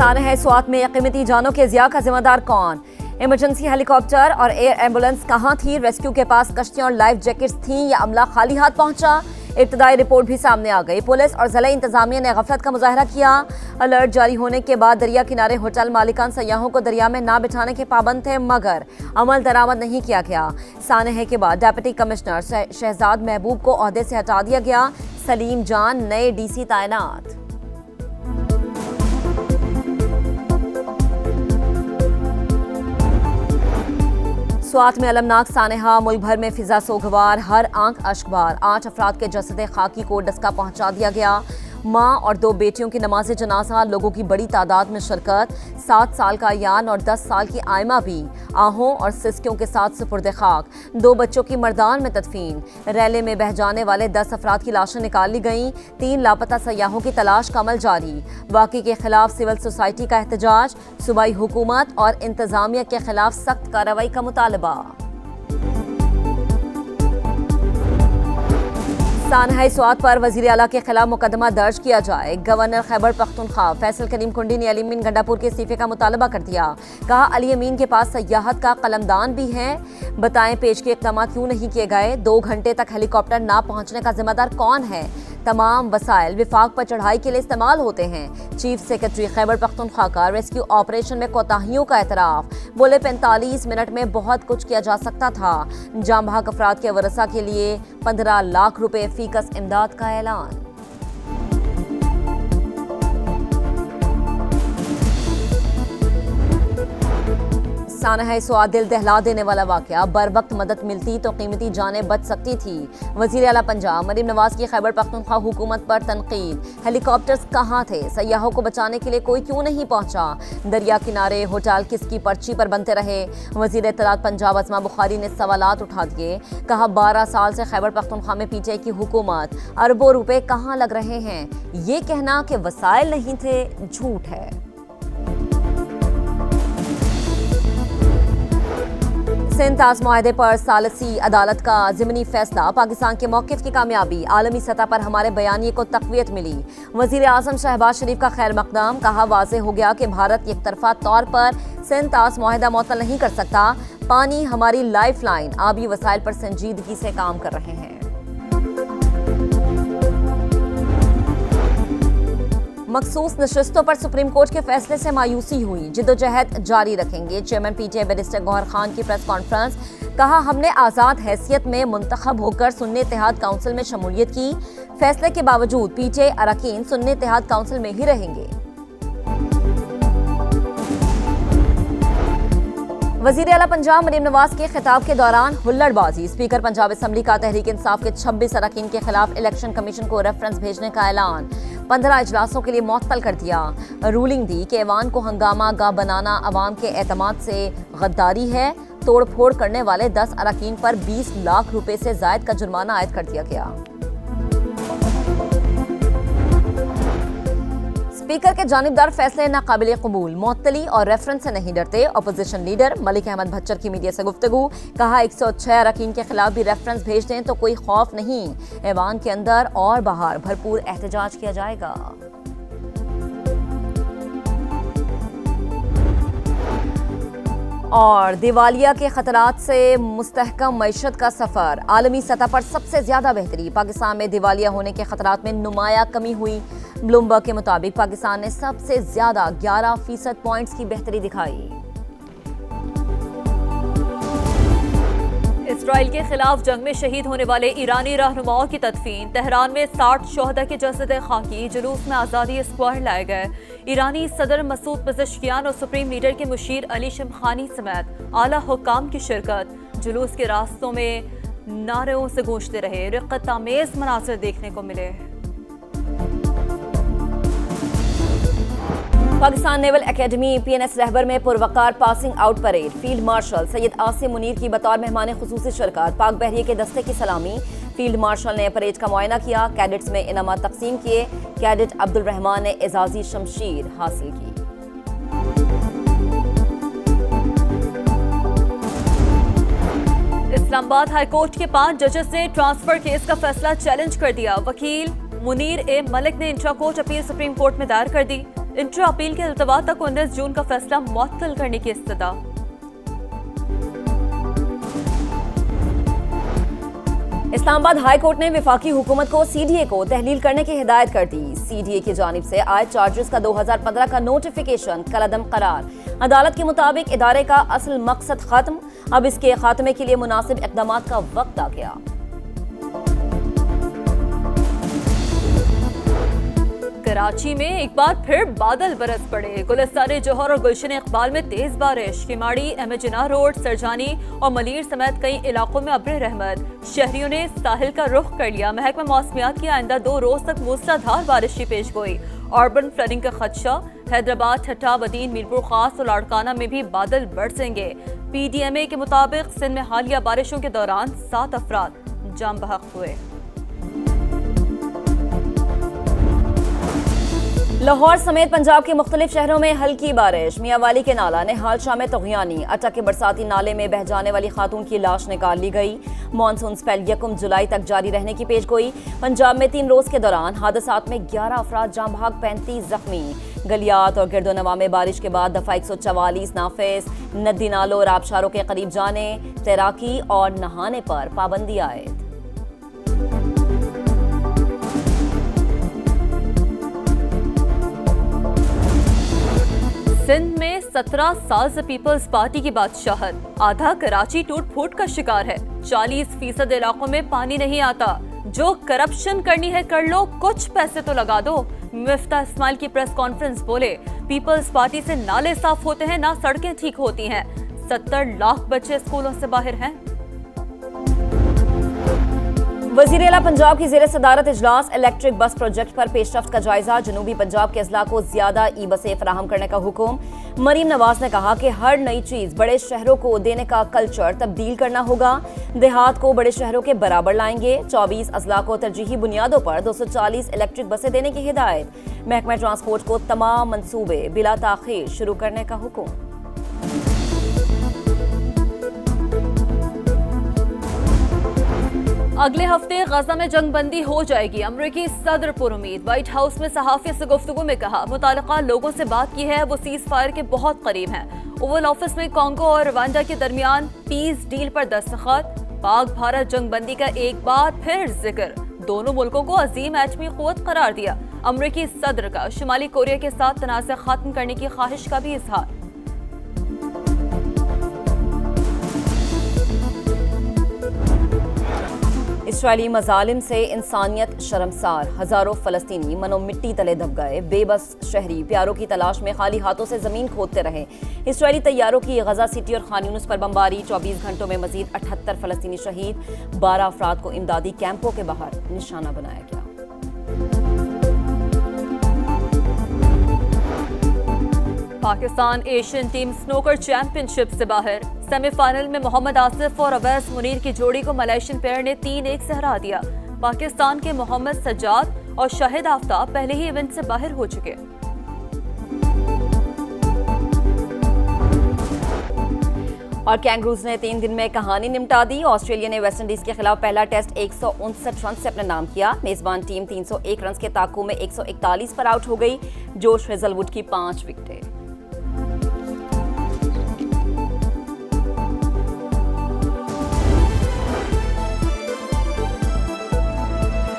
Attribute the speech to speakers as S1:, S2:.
S1: सानहा स्वात में कीमती जानों के ज़िया का जिम्मेदार कौन? इमरजेंसी हेलीकॉप्टर और एयर एम्बुलेंस कहां थी? रेस्क्यू के पास कश्तियां और लाइफ जैकेट्स थीं या अमला खाली हाथ पहुंचा? इब्तदाई रिपोर्ट भी सामने आ गई। पुलिस और ज़िला इंतजामिया ने गफलत का मुजाहरा किया। अलर्ट जारी होने के बाद दरिया किनारे होटल मालिकान सयाहों को दरिया में ना बिठाने के पाबंद थे, मगर अमल दरामद नहीं किया गया। सानहे के बाद डिप्टी कमिश्नर शहजाद महबूब को ओहदे से हटा दिया गया। सलीम जान नए डीसी तैनात। स्वात में अलमनाक सानहा, मुल्क भर में फिजा सोगवार, हर आंख अश्कबार। 8 अफराद के जसद खाकी को डस्का पहुंचा दिया गया। माँ और 2 बेटियों की नमाज जनाजा, लोगों की बड़ी तादाद में शिरकत। 7 साल का यान और 10 साल की आयमा भी आहों और सिस्कियों के साथ सुपुर्द खाक। 2 बच्चों की मर्दान में तदफीन। रैले में बह जाने वाले 10 अफराद की लाशें निकाल ली गईं। 3 लापता सयाहों की तलाश का अमल जारी। वाक़ई के खिलाफ सिविल सोसाइटी का एहतजाज। सूबाई हुकूमत और इंतजामिया के खिलाफ सख्त कार्रवाई का मुतालबा। सानहा स्वात पर वजीर आला के खिलाफ मुकदमा दर्ज किया जाए। गवर्नर खैबर पख्तूनख्वा फैसल करीम कुंडी ने अली अमीन गंडापुर के इस्तीफे का मुतालबा कर दिया। कहा, अली अमीन के पास सयाहत का कलमदान भी है, बताएं पेश के इक़दाम क्यों नहीं किए गए? 2 घंटे तक हेलीकॉप्टर ना पहुंचने का जिम्मेदार कौन है? तमाम वसाइल विफाक पर चढ़ाई के लिए इस्तेमाल होते हैं। चीफ सेक्रेटरी खैबर पख्तूनख्वा का रेस्क्यू ऑपरेशन में कोताहियों का एतराफ। बोले 45 मिनट में बहुत कुछ किया जा सकता था। जाम बहक अफराद के वरसा के लिए 15 लाख रुपए फीकस इमदाद का ऐलान। सानहा स्वात दिल दहला देने वाला वाकया। बर वक्त मदद मिलती तो कीमती जानें बच सकती थी। वजीर आला पंजाब मरीम नवाज की खैबर पख्तूनख्वा हुकूमत पर तनकीद। हेलीकॉप्टर्स कहाँ थे? सयाहों को बचाने के लिए कोई क्यों नहीं पहुंचा? दरिया किनारे होटल किसकी पर्ची पर बनते रहे? वजीर इत्तलात पंजाब अस्मा बुखारी ने सवालात उठा दिए। कहा, 12 साल से खैबर पख्तूनख्वा में पीटीआई की हुकूमत, अरबों रुपए कहाँ लग रहे हैं? ये कहना कि वसाइल नहीं थे झूठ है। सिंध ताज मुआहदे पर सालसी अदालत का ज़िमनी फैसला। पाकिस्तान के मौक़िफ़ की कामयाबी। आलमी सतह पर हमारे बयानिए को तक़वियत मिली। वज़ीर आज़म शहबाज शरीफ का खैर मक़दम। कहा, वाज़ेह हो गया कि भारत एक तरफ़ा तौर पर सिंध ताज मुआहदा मुअत्तल नहीं कर सकता। पानी हमारी लाइफ लाइन। आबी वसाइल पर संजीदगी से काम कर रहे हैं। मखसूस नशस्तों पर सुप्रीम कोर्ट के फैसले से मायूसी हुई। जिद्दोजहद जारी रखेंगे। Chairman PTI barrister Gohar Khan की प्रेस कॉन्फ्रेंस। कहा, हमने आज़ाद हैसियत में मुंतखब होकर सुन्नी इत्तेहाद काउंसिल में शमूलियत की। फैसले के बावजूद पीटीआई अरकान सुन्नी इत्तेहाद काउंसिल में ही रहेंगे। वज़ीर आला पंजाब मरीम नवाज के खिताब के दौरान हुल्लड़बाजी। स्पीकर पंजाब असम्बली का तहरीक इंसाफ के 26 अरकान के खिलाफ इलेक्शन कमीशन को रेफरेंस भेजने का ऐलान। 15 इजलासों के लिए मुअत्तल कर दिया। रूलिंग दी कि ऐवान को हंगामा गाह बनाना अवाम के एतमाद से गद्दारी है। तोड़ फोड़ करने वाले 10 अरकान पर 20 लाख रुपए से जायद का जुर्माना आयद कर दिया गया। स्पीकर के जानिबदार फैसले नाकाबिले कबूल। मुअत्तली और रेफरेंस से नहीं डरते। अपोजिशन लीडर मलिक अहमद भच्चर की मीडिया से गुफ्तगू। कहा, 106 अरकान के खिलाफ भी रेफरेंस भेज दें तो कोई खौफ नहीं। ऐवान के अंदर और बाहर भरपूर एहतजाज किया जाएगा। और दिवालिया के खतरात से मुस्तहकम मईशत का सफर। आलमी सतह पर सबसे ज्यादा बेहतरी। पाकिस्तान में दिवालिया होने के खतरात में नुमाया कमी हुई। ब्लूमबर्ग के मुताबिक पाकिस्तान ने सबसे ज्यादा 11% पॉइंट्स की बेहतरी दिखाई।
S2: इसराइल के खिलाफ जंग में शहीद होने वाले ईरानी रहनुमाओं की तदफीन। तेहरान में 60 शोहदा के जसद खाकी जुलूस में आज़ादी स्क्वाड लाए गए। ईरानी सदर मसूद पज़ेश्कियान और सुप्रीम लीडर के मुशीर अली शमखानी समेत आला हुक्काम की शिरकत। जुलूस के रास्तों में नारों से गूंजते रहे। रिक़्क़त आमेज़ मनाज़िर देखने को मिले।
S1: Pakistan naval academy PNS Rahbar में पुरवकार passing out parade. Field marshal Syed Asim Munir की बतौर मेहमान खुसूसी शिरकत। पाक बहरिये के दस्ते की सलामी। फील्ड मार्शल ने परेड का मुआयना किया। कैडेट्स में इनामात तकसीम किए। कैडेट अब्दुल रहमान ने एजाजी शमशीर हासिल की।
S2: इस्लामाबाद हाईकोर्ट के 5 जजेस ने ट्रांसफर केस का फैसला चैलेंज कर दिया। वकील मुनीर ए मलिक ने intra court appeal supreme court में दायर कर दी। इंटर अपील के इल्तवा तक 19 जून का फैसला मुअत्तल करने की इस्तदा।
S1: इस्लामाबाद हाई कोर्ट ने विफाकी हुकूमत को सीडीए को तहलील करने की हिदायत कर दी। सीडीए की जानिब से आए चार्जेस का 2015 का नोटिफिकेशन कलअदम करार। अदालत के मुताबिक इदारे का असल मकसद खत्म, अब इसके खात्मे के लिए मुनासिब इक़दामात का वक्त आ गया।
S2: कराची में एक बार फिर बादल बरस पड़े। गुलिस्तान जोहर और गुलशन इकबाल में तेज बारिश। किमाड़ी, एमजिना रोड, सरजानी और मलीर समेत कई इलाकों में अब्र रहमत। शहरियों ने साहिल का रुख कर लिया। महकमा मौसमियात की आइंदा 2 रोज तक मूसलाधार बारिश की पेश गोई। अर्बन फ्लडिंग का खदशा। हैदराबाद, ठट्टा, बदीन, मीरपुर खास और लाड़काना में भी बादल बरसेंगे। PDMA के मुताबिक सिंध में हालिया बारिशों के दौरान 7 अफराद जाम बहक हुए।
S1: लाहौर समेत पंजाब के मुख्तलिफ शहरों में हल्की बारिश। मियांवाली के नाला निहाल शाह में तगयानी। अटक के बरसाती नाले में बह जाने वाली खातून की लाश निकाल ली गई। मानसून स्पेल 1 जुलाई तक जारी रहने की पेशगोई। पंजाब में 3 रोज के दौरान हादसात में 11 अफराद जाम बहक, 35 जख्मी। गलियात और गिरदोनवा में बारिश के बाद दफा 144 नाफिज। नदी नालों और आबशारों के करीब जाने, तैराकी और नहाने पर पाबंदी आयद।
S2: सिंध में 17 साल से पीपल्स पार्टी की बादशाहत। आधा कराची टूट फूट का शिकार है। 40% इलाकों में पानी नहीं आता। जो करप्शन करनी है कर लो, कुछ पैसे तो लगा दो। मिफ्ता इस्माइल की प्रेस कॉन्फ्रेंस बोले, पीपल्स पार्टी से नाले साफ होते हैं ना सड़कें ठीक होती हैं। 70 लाख बच्चे स्कूलों से बाहर हैं।
S1: वज़ीर आला पंजाब की ज़ेर सदारत इजलास। इलेक्ट्रिक बस प्रोजेक्ट पर पेशरफ्त का जायजा। जनूबी पंजाब के अजला को ज्यादा ई बसें फराहम करने का हुक्म। मरीम नवाज ने कहा कि हर नई चीज बड़े शहरों को देने का कल्चर तब्दील करना होगा। देहात को बड़े शहरों के बराबर लाएंगे। 24 अजला को तरजीही बुनियादों पर 240 इलेक्ट्रिक बसें देने की हिदायत। महकमा ट्रांसपोर्ट को तमाम मंसूबे बिला ताखीर शुरू करने का हुक्म।
S2: अगले हफ्ते गजा में जंगबंदी हो जाएगी। अमरीकी सदर पुरुमीद। व्हाइट हाउस में सहाफियों से गुफ्तगू में कहा, मुताल्लिका लोगों से बात की है, वो सीज फायर के बहुत करीब हैं। ओवल ऑफिस में कांगो और रवांडा के दरमियान पीस डील पर दस्तखत। पाक भारत जंगबंदी का एक बार फिर जिक्र। दोनों मुल्कों को अजीम एटमी क़ुव्वत करार दिया। अमरीकी सदर का शुमाली कोरिया के साथ तनाज़ा खत्म करने की ख्वाहिश का भी इजहार।
S1: इसराइली मजालिम से इंसानियत शर्मसार। हजारों फलस्तीनी मनो मिट्टी तले दब गए। बेबस शहरी प्यारों की तलाश में खाली हाथों से जमीन खोदते रहे। इसराइली तैयारों की गजा सिटी और खान यूनिस पर बमबारी। 24 घंटों में मजीद 78 फलस्तीनी शहीद। 12 अफराद को इमदादी कैंपों के बाहर निशाना बनाया गया।
S2: Pakistan Asian team snooker championship से बाहर। सेमीफाइनल में मोहम्मद आसिफ और अवैस मुनीर की जोड़ी को मलेशियन पेयर ने 3-1 से हरा दिया। पाकिस्तान के मोहम्मद सज्जाद और शाहिद आफ्ताब पहले ही इवेंट से बाहर हो चुके।
S1: और कैंगरूज ने 3 दिन में कहानी निपटा दी। ऑस्ट्रेलिया ने वेस्टइंडीज के खिलाफ पहला टेस्ट 159 रन से अपने नाम किया। मेजबान टीम 301 रन के ताकू में 141 पर आउट हो गई। जोश हेजलवुड की 5 विकेटें।